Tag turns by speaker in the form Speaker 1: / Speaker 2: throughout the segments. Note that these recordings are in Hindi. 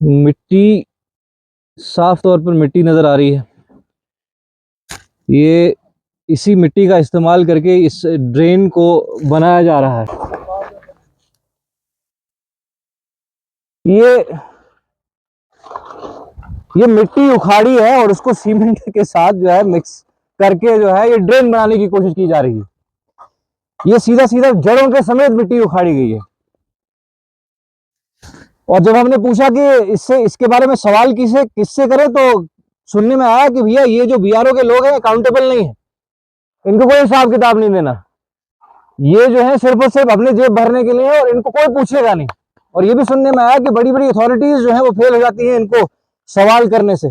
Speaker 1: मिट्टी, साफ तौर पर मिट्टी नजर आ रही है। ये इसी मिट्टी का इस्तेमाल करके इस ड्रेन को बनाया जा रहा है। ये ये मिट्टी उखाड़ी है और उसको सीमेंट के साथ जो है मिक्स करके जो है ये ड्रेन बनाने की कोशिश की जा रही है। ये सीधा सीधा जड़ों के समेत मिट्टी उखाड़ी गई है। और जब हमने पूछा कि इससे इसके बारे में सवाल किससे किससे करें, तो सुनने में आया कि भैया ये जो बीआरओ के लोग हैं अकाउंटेबल नहीं है, इनको कोई हिसाब किताब नहीं देना, ये जो है सिर्फ और सिर्फ अपने जेब भरने के लिए है और इनको कोई पूछेगा नहीं। और ये भी सुनने में आया कि बड़ी बड़ी अथॉरिटीज जो है वो फेल हो जाती हैं इनको सवाल करने से।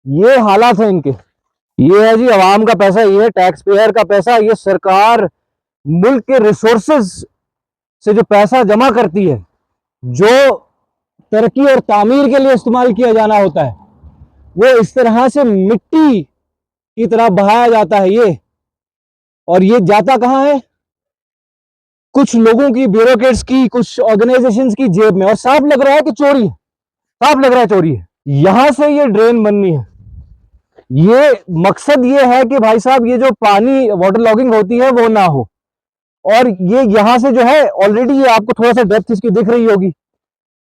Speaker 1: ये हालात है इनके। ये है जी आवाम का पैसा, ये है टैक्स पेयर का पैसा। ये सरकार मुल्क के रिसोर्सेज से जो पैसा जमा करती है, जो तरक्की और तामीर के लिए इस्तेमाल किया जाना होता है, वो इस तरह से मिट्टी की तरह बहाया जाता है ये। और ये जाता कहां है? कुछ लोगों की, ब्यूरोक्रेट्स की, कुछ ऑर्गेनाइजेशंस की जेब में। और साफ लग रहा है कि चोरी है, साफ लग रहा है चोरी है। यहां से ये ड्रेन बननी है। ये मकसद ये है कि भाई साहब ये जो पानी वाटर लॉगिंग होती है वो ना हो। और ये यहां से जो है ऑलरेडी, ये आपको थोड़ा सा डेप्थ इसकी दिख रही होगी।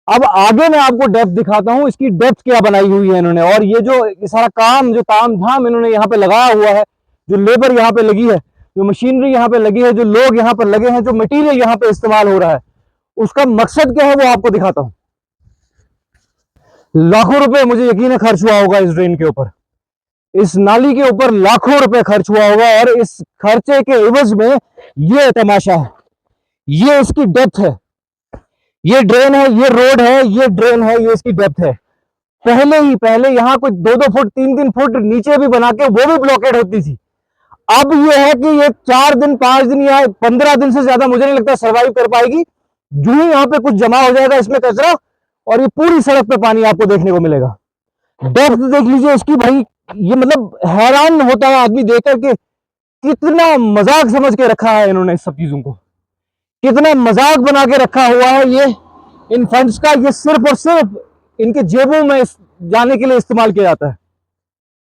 Speaker 1: अब आगे मैं आपको डेप्थ दिखाता हूं, इसकी डेप्थ क्या बनाई हुई है इन्होंने। और ये जो ये सारा काम, जो ताम झाम इन्होंने यहाँ पे लगाया हुआ है, जो लेबर यहाँ पे लगी है, जो मशीनरी यहाँ पे लगी है, जो लोग यहाँ पर लगे हैं, जो मटेरियल यहाँ पे इस्तेमाल हो रहा है, उसका मकसद क्या है वो आपको दिखाता हूं। लाखों रुपए मुझे यकीन है खर्च हुआ होगा इस ड्रेन के ऊपर, इस नाली के ऊपर लाखों रुपए खर्च हुआ होगा। और इस खर्चे के एवज में ये तमाशा है, ये इसकी डेप्थ है। ये ड्रेन है, ये रोड है, ये ड्रेन है, ये इसकी डेप्थ है। पहले यहाँ कुछ 2-2 फुट 3-3 फुट नीचे भी बना के वो भी ब्लॉकेड होती थी। अब ये है कि ये 4 दिन 5 दिन या 15 दिन से ज्यादा मुझे नहीं लगता सर्वाइव कर पाएगी। जो ही यहाँ पे कुछ जमा हो जाएगा इसमें कचरा, और ये पूरी सड़क पे पानी आपको देखने को मिलेगा। डेप्थ देख लीजिए इसकी भाई। ये मतलब हैरान होता है आदमी देख करके, कितना मजाक समझ के रखा है इन्होंने इस सब चीजों को, कितना मजाक बना के रखा हुआ है ये इन फंड्स का। ये सिर्फ और सिर्फ इनके जेबों में जाने के लिए इस्तेमाल किया जाता है।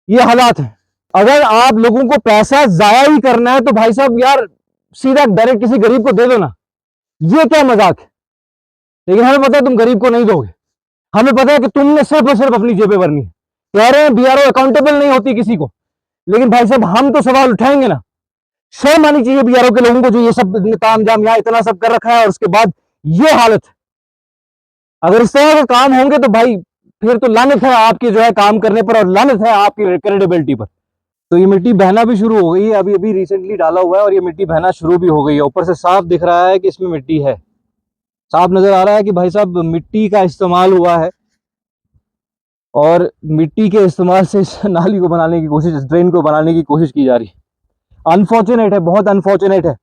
Speaker 1: ये हालात है। अगर आप लोगों को पैसा जाया ही करना है तो भाई साहब यार सीधा डायरेक्ट किसी गरीब को दे दो ना। ये क्या मजाक है? लेकिन हमें पता है तुम गरीब को नहीं दोगे, हमें पता है कि तुमने सिर्फ और सिर्फ अपनी जेबें भरनी है। कह रहे हैं बीआरओ अकाउंटेबल नहीं होती किसी को, लेकिन भाई साहब हम तो सवाल उठाएंगे ना। शर्म आनी चाहिए बीआरओ के लोगों को जो ये सब काम जाम यहाँ इतना सब कर रखा है और उसके बाद ये हालत। अगर इस तरह के काम होंगे तो भाई फिर तो लानत है आपकी जो है काम करने पर, और लानत है आपकी क्रेडिबिलिटी पर। तो ये मिट्टी बहना भी शुरू हो गई है, अभी अभी रिसेंटली डाला हुआ है और ये मिट्टी बहना शुरू भी हो गई है। ऊपर से साफ दिख रहा है कि इसमें मिट्टी है, साफ नजर आ रहा है कि भाई साहब मिट्टी का इस्तेमाल हुआ है। और मिट्टी के इस्तेमाल से इस नाली को बनाने की कोशिश, इस ड्रेन को बनाने की कोशिश की जा रही है। अनफॉर्चुनेट है, बहुत अनफॉर्चुनेट है।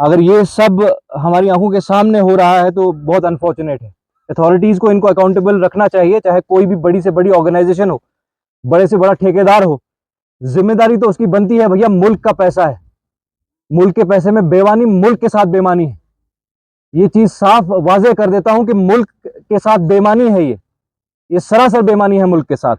Speaker 1: अगर ये सब हमारी आंखों के सामने हो रहा है तो बहुत अनफॉर्चुनेट है। अथॉरिटीज को इनको अकाउंटेबल रखना चाहिए, चाहे कोई भी बड़ी से बड़ी ऑर्गेनाइजेशन हो, बड़े से बड़ा ठेकेदार हो। जिम्मेदारी तो उसकी बनती है भैया, मुल्क का पैसा है, मुल्क के पैसे में बेईमानी मुल्क के साथ बेईमानी है। ये चीज साफ वाजे कर देता हूं कि मुल्क के साथ बेईमानी है, ये सरासर बेईमानी है मुल्क के साथ।